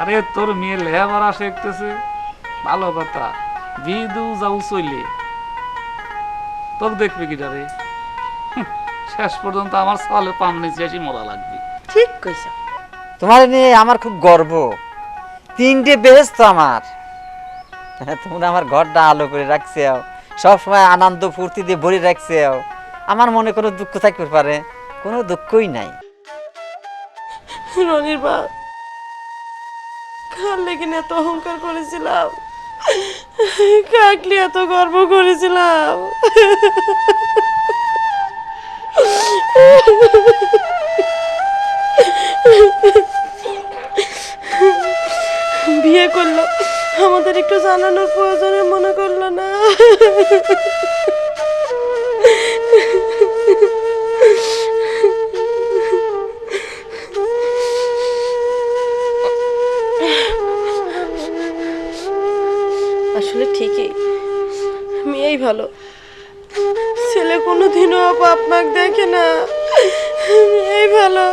আরে তোর মেয়ে লেখাপড়া শিখতেছে, ভালো কথা। বিদু যাও চলে তোকে দেখবি কি রে? শেষ পর্যন্ত আমার সালে পাম নিচে এসে মরা লাগবে। ঠিক কইছো। তোমার নিয়ে আমার খুব গর্ব। 3টে বেহেশত আমার। তোমরা আমার ঘরটা আলো করে রাখছে, সবসময় আনন্দ ফুর্তি দিয়ে ভরে রাখছে। আমার মনে কোনো দুঃখ থাকতে পারে? কোনো দুঃখই নাই। রনির বাপ, কার লেগে এত অহংকার করেছিলাম, কাকলি এত গর্ব করেছিলাম। বিয়ে করলো, আমাদের একটু জানানোর প্রয়োজনে মনে করলো না। আসলে ঠিকই, মেয়েই ভালো। ছেলে কোনোদিনও বাপ মাক দেখে না, মেয়েই ভালো।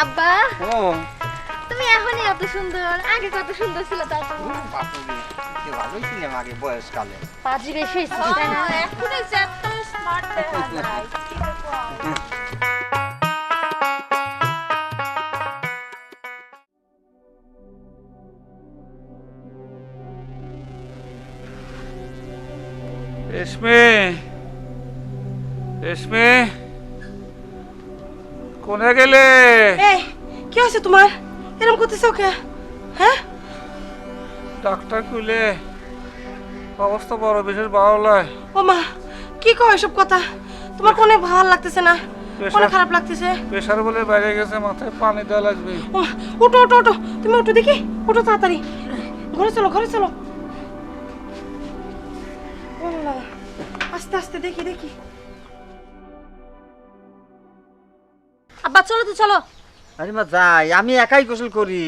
আব্বা, তুমি এখনই এত সুন্দর, আগে কত সুন্দর ছিল তা তো। ভালোই ছিলাম আগে বয়সকালে। পাজি বেশি হয়েছে তাই না? এখন এত স্মার্ট দেখা যায়। কি করব? রেশমে, রেশমে, কোনে গেলে? এই কি হয়েছে তোমার? এরকম করতেছো কে? হ্যাঁ, ডাক্তার খুলে অবস্থা বড় বিশেষ ভালো লয়। ও মা, কি কও এসব কথা? তোমার কোনে ভালো লাগতেছে না, কোনে খারাপ লাগতেছে? প্রেশার বলে বাইরে গেছে, মাথায় পানি দেওয়া লাগবে। ও মা, ওঠো ওঠো ওঠো, তুমি ওঠো দেখি, ওঠো তাড়াতাড়ি, ঘরে চলো ঘরে চলো। ও আল্লাহ, আস্তে আস্তে দেখি দেখি। আব্বা চলো তো চলো। আরে মা যাই, আমি একাই গোসল করি।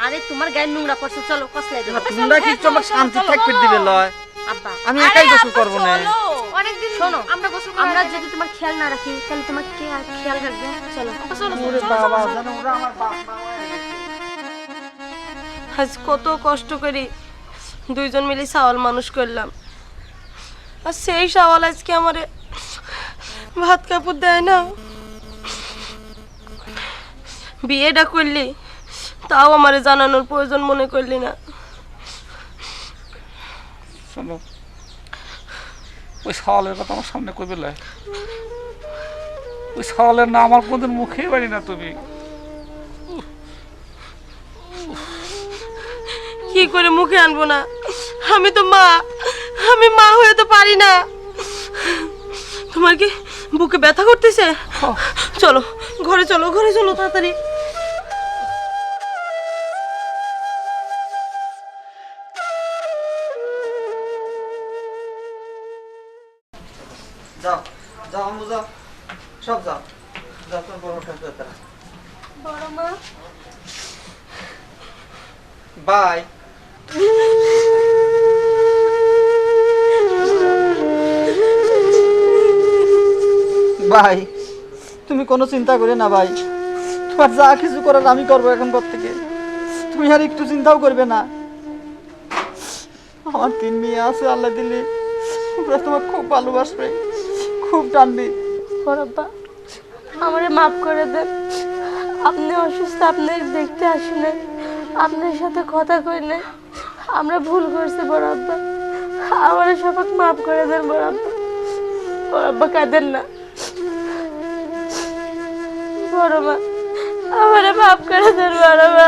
আরে তোমার গায়ে নোংরা পড়ছে, চলো কসলাই দেবো। তোমরা কি তোমার শান্তি থাকতে দিবে লয়? আব্বা আমি একাই গোসল করব না। অনেকদিন শোনো, আমরা যদি তোমার খেয়াল না রাখি তাহলে তোমার কে আর খেয়াল রাখবে? চলো চলো ওরে বাবা, জানো ওরা আমার বাপ মা হয়ে গেছে। আজ কত কষ্ট করি দুইজন মিলে সাওয়াল মানুষ করলাম, আর সেই সাওয়াল আজকে আমারে ভাত কাপড় দেয় না। বিয়েটা করলি তাও আমারে জানানোর প্রয়োজন মনে করলি না। শোনো, ওই সওয়ালের কথা আমার সামনে কইবে লয়। ওই সওয়ালের নাম আমার কোনদিন মুখেই বাড়ি না তুমি। কি করে মুখে আনবো না? আমি তো মা, আমি মা হয়ে তো পারি না। তোমার কি বুকে ব্যথা করতেছে? চলো ঘরে চলো, ঘরে চলো তাড়াতাড়ি। যাও যাও আম্মু যাও, সব যাও যাও, তোমার বড় ঠাকুর তারা। বড় মা বাই। ভাই তুমি কোনো চিন্তা করে না ভাই, তোমার যা কিছু করার আমি করবো এখন পর থেকে। তুমি আর একটু চিন্তাও করবে না। আমার 3 মেয়ে আছে, আল্লাহ দিলে ওরা তোমার খুব ভালোবাসবে, খুব টানবে। বড়াব্বা, আমারে মাফ করে দেন। আপনি অসুস্থ, আপনি দেখতে আসি নাই, আপনার সাথে কথা কই নাই, আমরা ভুল করছি বড়াব্বা। আমারে সবাক মাফ করে দেন বড়াব্বা। বড়াব্বা কাঁদেন না। বড় মা, আমারে মাফ করে দেন বড় মা।